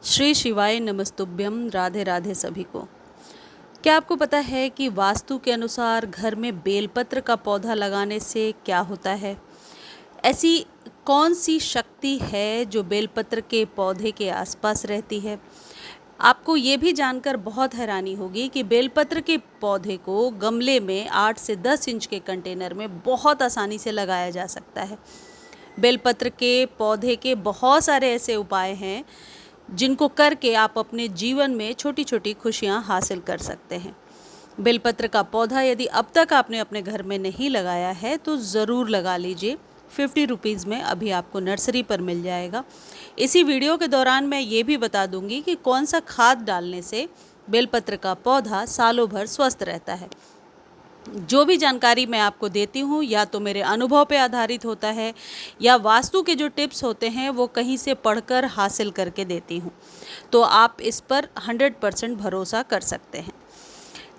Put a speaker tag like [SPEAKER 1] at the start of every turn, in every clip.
[SPEAKER 1] श्री शिवाय नमस्तुभ्यम। राधे राधे सभी को। क्या आपको पता है कि वास्तु के अनुसार घर में बेलपत्र का पौधा लगाने से क्या होता है? ऐसी कौन सी शक्ति है जो बेलपत्र के पौधे के आसपास रहती है? आपको ये भी जानकर बहुत हैरानी होगी कि बेलपत्र के पौधे को गमले में 8 से 10 इंच के कंटेनर में बहुत आसानी से लगाया जा सकता है। बेलपत्र के पौधे के बहुत सारे ऐसे उपाय हैं जिनको करके आप अपने जीवन में छोटी छोटी खुशियां हासिल कर सकते हैं। बेलपत्र का पौधा यदि अब तक आपने अपने घर में नहीं लगाया है तो ज़रूर लगा लीजिए। 50 रुपीज़ में अभी आपको नर्सरी पर मिल जाएगा। इसी वीडियो के दौरान मैं ये भी बता दूंगी कि कौन सा खाद डालने से बेलपत्र का पौधा सालों भर स्वस्थ रहता है। जो भी जानकारी मैं आपको देती हूँ या तो मेरे अनुभव पे आधारित होता है या वास्तु के जो टिप्स होते हैं वो कहीं से पढ़कर हासिल करके देती हूँ, तो आप इस पर 100% भरोसा कर सकते हैं।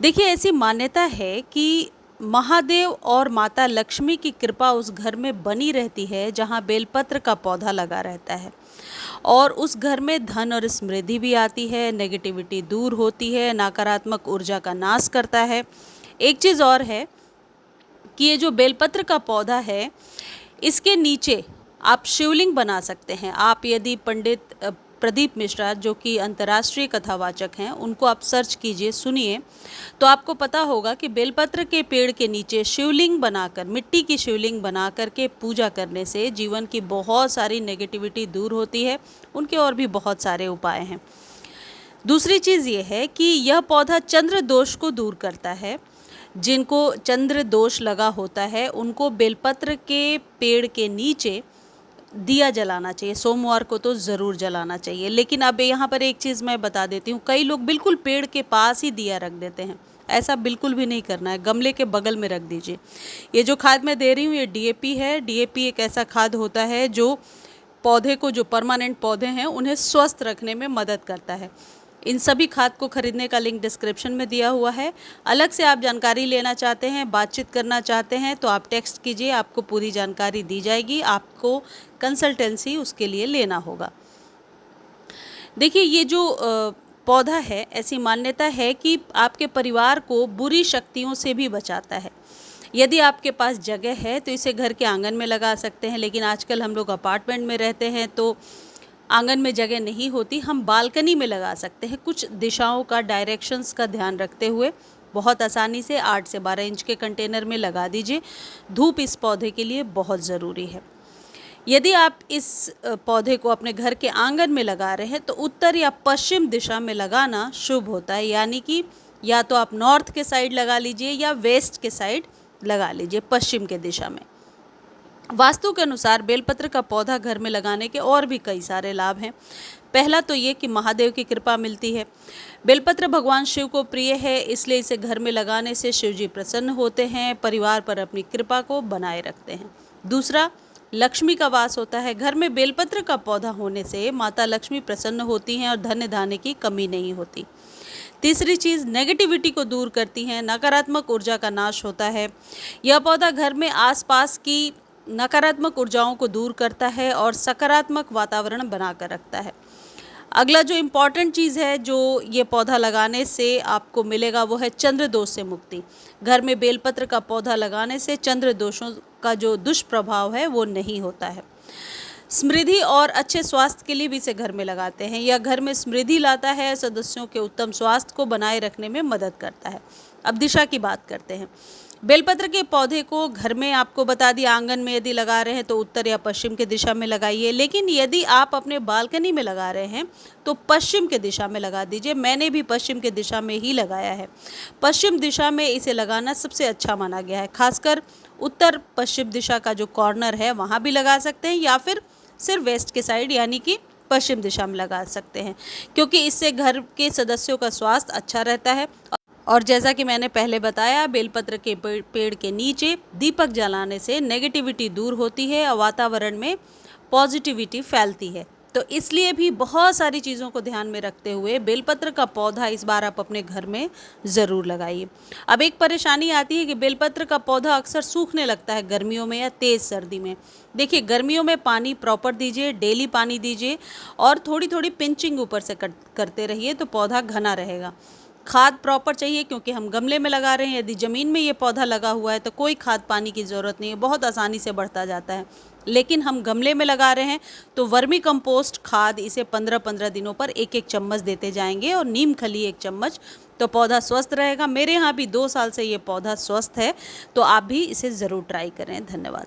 [SPEAKER 1] देखिए, ऐसी मान्यता है कि महादेव और माता लक्ष्मी की कृपा उस घर में बनी रहती है जहाँ बेलपत्र का पौधा लगा रहता है, और उस घर में धन और समृद्धि भी आती है, नेगेटिविटी दूर होती है, नकारात्मक ऊर्जा का नाश करता है। एक चीज़ और है कि ये जो बेलपत्र का पौधा है, इसके नीचे आप शिवलिंग बना सकते हैं। आप यदि पंडित प्रदीप मिश्रा, जो कि अंतर्राष्ट्रीय कथावाचक हैं, उनको आप सर्च कीजिए, सुनिए, तो आपको पता होगा कि बेलपत्र के पेड़ के नीचे शिवलिंग बनाकर, मिट्टी की शिवलिंग बना करके पूजा करने से जीवन की बहुत सारी नेगेटिविटी दूर होती है। उनके और भी बहुत सारे उपाय हैं। दूसरी चीज़ ये है कि यह पौधा चंद्र दोष को दूर करता है। जिनको चंद्र दोष लगा होता है उनको बेलपत्र के पेड़ के नीचे दिया जलाना चाहिए। सोमवार को तो ज़रूर जलाना चाहिए। लेकिन अब यहाँ पर एक चीज़ मैं बता देती हूँ, कई लोग बिल्कुल पेड़ के पास ही दिया रख देते हैं। ऐसा बिल्कुल भी नहीं करना है, गमले के बगल में रख दीजिए। ये जो खाद मैं दे रही हूँ ये डीएपी है। डीएपी एक ऐसा खाद होता है जो पौधे को, जो परमानेंट पौधे हैं, उन्हें स्वस्थ रखने में मदद करता है। इन सभी खाद को खरीदने का लिंक डिस्क्रिप्शन में दिया हुआ है। अलग से आप जानकारी लेना चाहते हैं, बातचीत करना चाहते हैं, तो आप टेक्स्ट कीजिए, आपको पूरी जानकारी दी जाएगी। आपको कंसल्टेंसी उसके लिए लेना होगा। देखिए, ये जो पौधा है, ऐसी मान्यता है कि आपके परिवार को बुरी शक्तियों से भी बचाता है। यदि आपके पास जगह है तो इसे घर के आंगन में लगा सकते हैं, लेकिन आजकल हम लोग अपार्टमेंट में रहते हैं तो आंगन में जगह नहीं होती। हम बालकनी में लगा सकते हैं, कुछ दिशाओं का, डायरेक्शंस का ध्यान रखते हुए बहुत आसानी से 8 से 12 इंच के कंटेनर में लगा दीजिए। धूप इस पौधे के लिए बहुत ज़रूरी है। यदि आप इस पौधे को अपने घर के आंगन में लगा रहे हैं तो उत्तर या पश्चिम दिशा में लगाना शुभ होता है। यानी कि या तो आप नॉर्थ के साइड लगा लीजिए या वेस्ट के साइड लगा लीजिए, पश्चिम के दिशा में। वास्तु के अनुसार बेलपत्र का पौधा घर में लगाने के और भी कई सारे लाभ हैं। पहला तो ये कि महादेव की कृपा मिलती है। बेलपत्र भगवान शिव को प्रिय है, इसलिए इसे घर में लगाने से शिव जी प्रसन्न होते हैं, परिवार पर अपनी कृपा को बनाए रखते हैं। दूसरा, लक्ष्मी का वास होता है। घर में बेलपत्र का पौधा होने से माता लक्ष्मी प्रसन्न होती हैं और धन धान्य की कमी नहीं होती। तीसरी चीज़, नेगेटिविटी को दूर करती हैं, नकारात्मक ऊर्जा का नाश होता है। यह पौधा घर में आसपास की नकारात्मक ऊर्जाओं को दूर करता है और सकारात्मक वातावरण बनाकर रखता है। अगला जो इम्पॉर्टेंट चीज़ है जो ये पौधा लगाने से आपको मिलेगा वो है चंद्र दोष से मुक्ति। घर में बेलपत्र का पौधा लगाने से चंद्र दोषों का जो दुष्प्रभाव है वो नहीं होता है। समृद्धि और अच्छे स्वास्थ्य के लिए भी इसे घर में लगाते हैं। यह घर में समृद्धि लाता है, सदस्यों के उत्तम स्वास्थ्य को बनाए रखने में मदद करता है। अब दिशा की बात करते हैं। बेलपत्र के पौधे को घर में, आपको बता दिया, आंगन में यदि लगा रहे हैं तो उत्तर या पश्चिम की दिशा में लगाइए। लेकिन यदि आप अपने बालकनी में लगा रहे हैं तो पश्चिम की दिशा में लगा दीजिए। मैंने भी पश्चिम की दिशा में ही लगाया है। पश्चिम दिशा में इसे लगाना सबसे अच्छा माना गया है। खासकर उत्तर पश्चिम दिशा का जो कॉर्नर है वहाँ भी लगा सकते हैं, या फिर सिर्फ वेस्ट के साइड यानी कि पश्चिम दिशा में लगा सकते हैं, क्योंकि इससे घर के सदस्यों का स्वास्थ्य अच्छा रहता है। और जैसा कि मैंने पहले बताया, बेलपत्र के पेड़ के नीचे दीपक जलाने से नेगेटिविटी दूर होती है और वातावरण में पॉजिटिविटी फैलती है। तो इसलिए भी बहुत सारी चीज़ों को ध्यान में रखते हुए बेलपत्र का पौधा इस बार आप अपने घर में ज़रूर लगाइए। अब एक परेशानी आती है कि बेलपत्र का पौधा अक्सर सूखने लगता है गर्मियों में या तेज़ सर्दी में। देखिए, गर्मियों में पानी प्रॉपर दीजिए, डेली पानी दीजिए और थोड़ी थोड़ी पिंचिंग ऊपर से करते रहिए तो पौधा घना रहेगा। खाद प्रॉपर चाहिए क्योंकि हम गमले में लगा रहे हैं। यदि ज़मीन में ये पौधा लगा हुआ है तो कोई खाद पानी की ज़रूरत नहीं है, बहुत आसानी से बढ़ता जाता है। लेकिन हम गमले में लगा रहे हैं तो वर्मी कंपोस्ट खाद इसे 15-15 दिनों पर एक एक चम्मच देते जाएंगे और नीम खली 1 चम्मच, तो पौधा स्वस्थ रहेगा। मेरे यहाँ भी 2 साल से ये पौधा स्वस्थ है, तो आप भी इसे ज़रूर ट्राई करें। धन्यवाद।